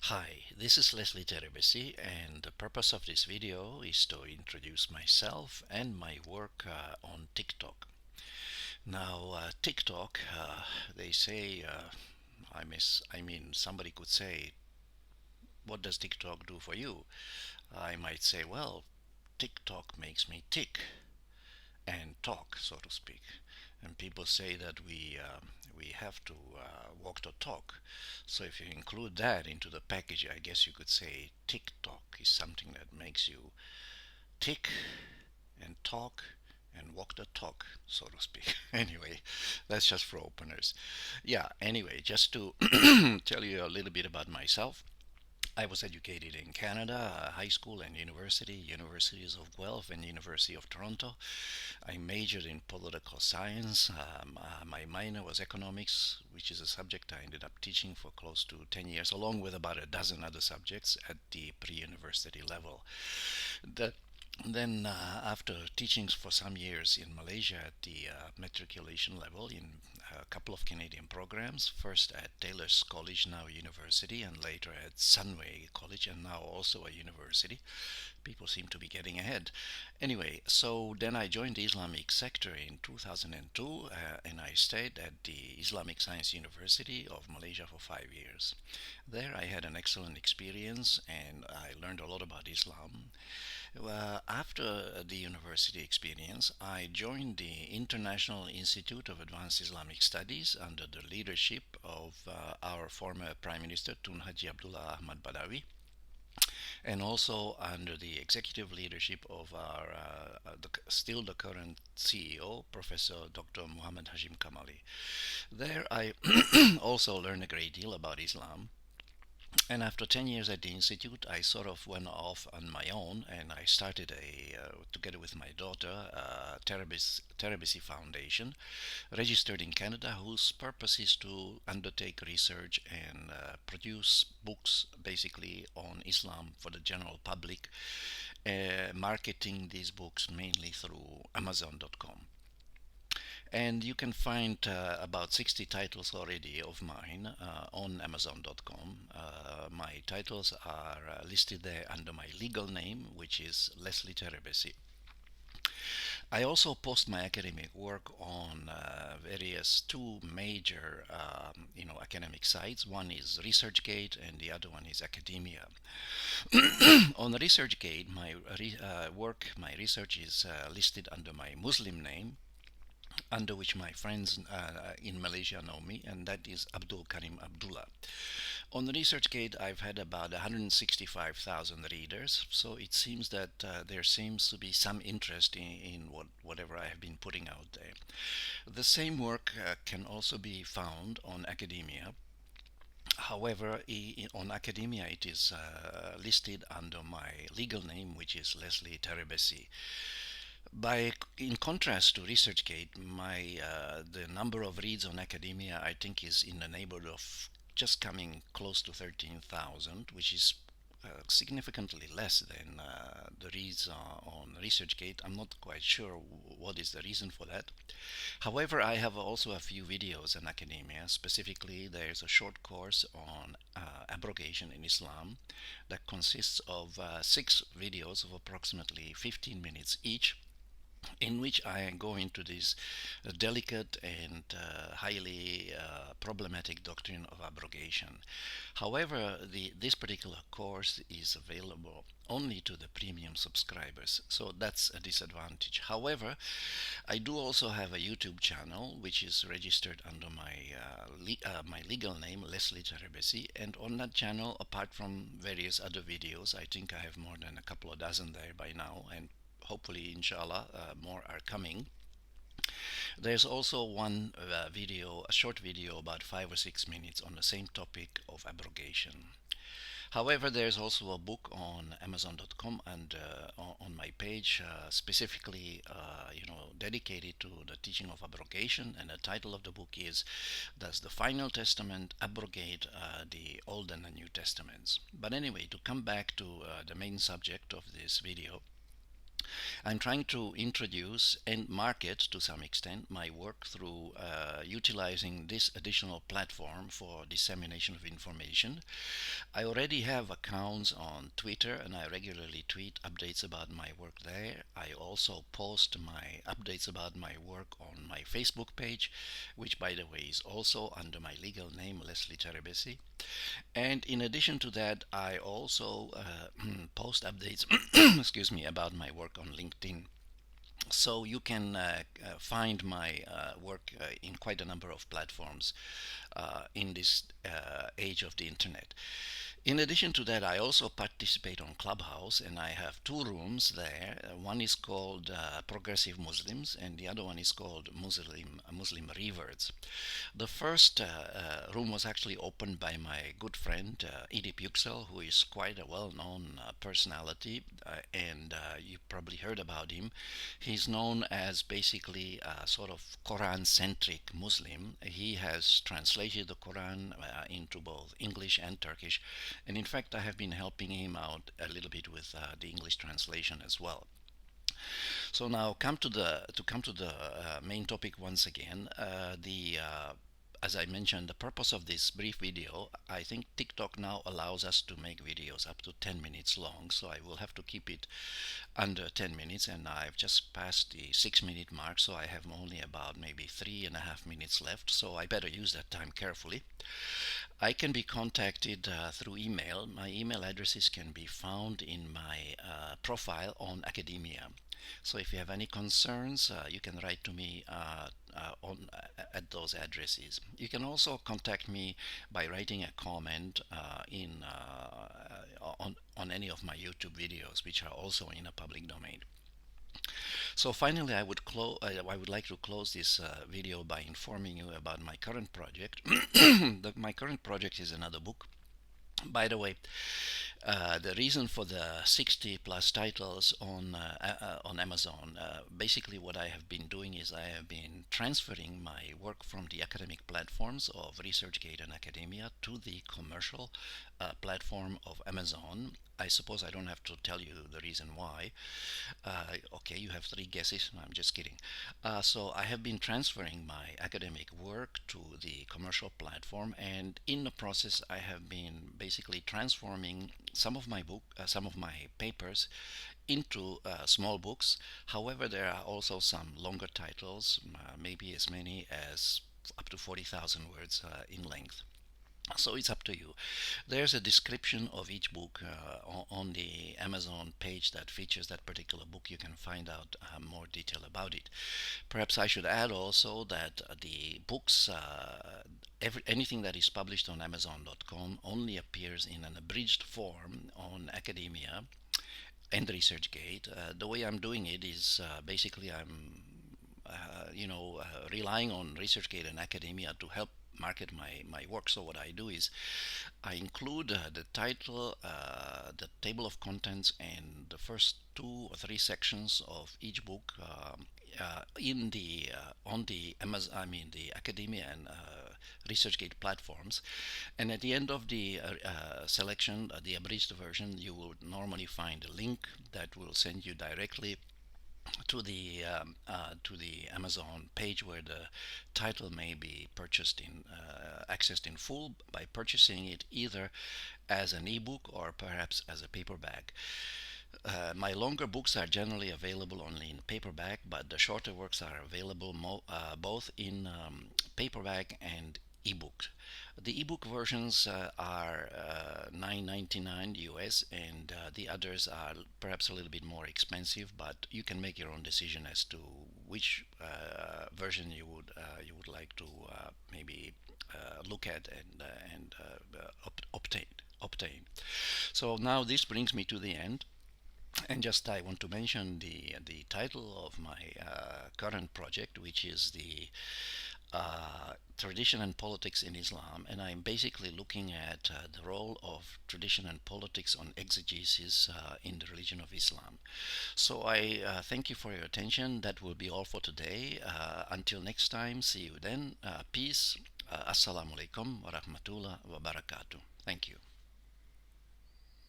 Hi, this is Leslie Terebesi, and the purpose of this video is to introduce myself and my work on TikTok. Now, TikTok, they say, somebody could say, what does TikTok do for you? I might say, well, TikTok makes me tick and talk, so to speak. And people say that we have to walk the talk. So if you include that into the package, I guess you could say TikTok is something that makes you tick and talk and walk the talk, so to speak. Anyway, that's just for openers. Yeah, anyway, just to tell you a little bit about myself. I was educated in Canada, high school and university, Universities of Guelph and University of Toronto. I majored in political science. My minor was economics, which is a subject I ended up teaching for close to 10 years, along with about a dozen other subjects at the pre-university level. The then, after teaching for some years in Malaysia at the matriculation level in a couple of Canadian programs, first at Taylor's College, now university, and later at Sunway College, and now also a university. People seem to be getting ahead. Anyway, so then I joined the Islamic sector in 2002, and I stayed at the Islamic Science University of Malaysia for 5 years. There, I had an excellent experience, and I learned a lot about Islam. After the university experience, I joined the International Institute of Advanced Islamic Studies under the leadership of our former Prime Minister Tun Haji Abdullah Ahmad Badawi, and also under the executive leadership of our still the current CEO, Professor Dr. Muhammad Hashim Kamali. There, I also learned a great deal about Islam, and after 10 years at the institute, I sort of went off on my own, and I started together with my daughter, Terabisi Foundation, registered in Canada, whose purpose is to undertake research and produce books basically on Islam for the general public, marketing these books mainly through Amazon.com. And you can find about 60 titles already of mine on Amazon.com. My titles are listed there under my legal name, which is Leslie Terebesi. I also post my academic work on various two major, academic sites. One is ResearchGate, and the other one is Academia. On ResearchGate, my research is listed under my Muslim name, under which my friends in Malaysia know me, and that is Abdul Karim Abdullah. On the ResearchGate, I've had about 165,000 readers, so it seems that there seems to be some interest in whatever I have been putting out there. The same work can also be found on Academia. However, on Academia, it is listed under my legal name, which is Leslie Terebesi. In contrast to ResearchGate, the number of reads on Academia, I think, is in the neighborhood of just coming close to 13,000, which is significantly less than the reads on ResearchGate. I'm not quite sure what is the reason for that. However, I have also a few videos on Academia. Specifically, there's a short course on abrogation in Islam that consists of 6 videos of approximately 15 minutes each, in which I go into this delicate and highly problematic doctrine of abrogation. However, this particular course is available only to the premium subscribers, so that's a disadvantage. However, I do also have a YouTube channel which is registered under my legal name, Leslie Terebesi, and on that channel, apart from various other videos, I think I have more than a couple of dozen there by now, and hopefully, inshallah, more are coming. There's also one video, a short video about 5 or 6 minutes on the same topic of abrogation. However, there's also a book on Amazon.com and on my page, specifically, dedicated to the teaching of abrogation. And the title of the book is "Does the Final Testament Abrogate the Old and the New Testaments?" But anyway, to come back to the main subject of this video, I'm trying to introduce and market to some extent my work through utilizing this additional platform for dissemination of information. I already have accounts on Twitter and I regularly tweet updates about my work there. I also post my updates about my work on my Facebook page, which by the way is also under my legal name, Leslie Terebesi. And in addition to that, I also post updates, excuse me, about my work on LinkedIn. So you can find my work in quite a number of platforms in this age of the internet. In addition to that, I also participate on Clubhouse, and I have two rooms there. One is called Progressive Muslims, and the other one is called Muslim Reverts. The first room was actually opened by my good friend Edip Yüksel, who is quite a well-known personality, and you probably heard about him. He's known as basically a sort of Quran-centric Muslim. He has translated the Quran into both English and Turkish, and in fact, I have been helping him out a little bit with the English translation as well. So now come to the main topic once again. The As I mentioned, the purpose of this brief video, I think TikTok now allows us to make videos up to 10 minutes long, so I will have to keep it under 10 minutes, and I've just passed the 6 minute mark, so I have only about maybe 3.5 minutes left, so I better use that time carefully. I can be contacted through email. My email addresses can be found in my profile on academia. So if you have any concerns, you can write to me at those addresses. You can also contact me by writing a comment on any of my YouTube videos, which are also in a public domain. So finally, I would like to close this video by informing you about my current project. My current project is another book. By the way, the reason for the 60 plus titles on Amazon, basically what I have been doing is I have been transferring my work from the academic platforms of ResearchGate and Academia to the commercial platform of Amazon. I suppose I don't have to tell you the reason why. Okay, you have three guesses. No, I'm just kidding. So I have been transferring my academic work to the commercial platform, and in the process, I have been basically transforming some of my papers into small books. However, there are also some longer titles, maybe as many as up to 40,000 words in length. So it's up to you. There's a description of each book on the Amazon page that features that particular book. You can find out more detail about it. Perhaps I should add also that the books, anything that is published on Amazon.com only appears in an abridged form on Academia and ResearchGate. The way I'm doing it is basically I'm relying on ResearchGate and Academia to help market my work. So what I do is I include the title, the table of contents, and the first two or three sections of each book in the on the Amazon, I mean the Academia and ResearchGate platforms. And at the end of the selection, the abridged version, you will normally find a link that will send you directly to the Amazon page where the title may be purchased in accessed in full by purchasing it either as an ebook or perhaps as a paperback. My longer books are generally available only in paperback, but the shorter works are available both in paperback and ebook. The ebook versions are $9.99 US, and the others are perhaps a little bit more expensive. But you can make your own decision as to which version you would like to maybe look at and obtain. So now this brings me to the end. And just I want to mention the title of my current project, which is the tradition and politics in Islam, and I'm basically looking at the role of tradition and politics on exegesis in the religion of Islam. So I thank you for your attention. That will be all for today. Until next time, see you then. Peace. Assalamu alaikum wa rahmatullah wa barakatuh. Thank you.